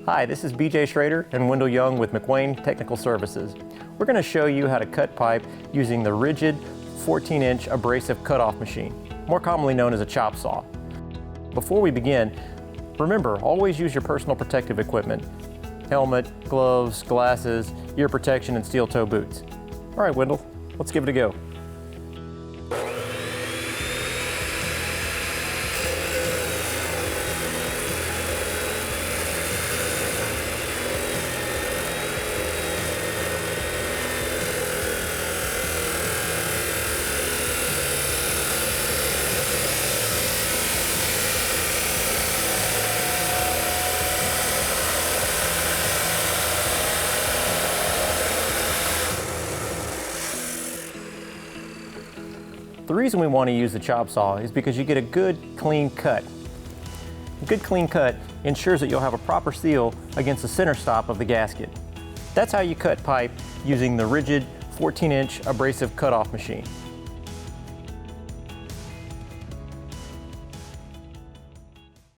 Hi, this is BJ Schrader and Wendell Young with McWane Technical Services. We're going to show you how to cut pipe using the Ridgid 14-inch abrasive cutoff machine, more commonly known as a chop saw. Before we begin, remember, always use your personal protective equipment: helmet, gloves, glasses, ear protection, and steel toe boots. All right, Wendell, let's give it a go. The reason we want to use the chop saw is because you get a good, clean cut. A good, clean cut ensures that you'll have a proper seal against the center stop of the gasket. That's how you cut pipe using the Ridgid 14-inch abrasive cutoff machine.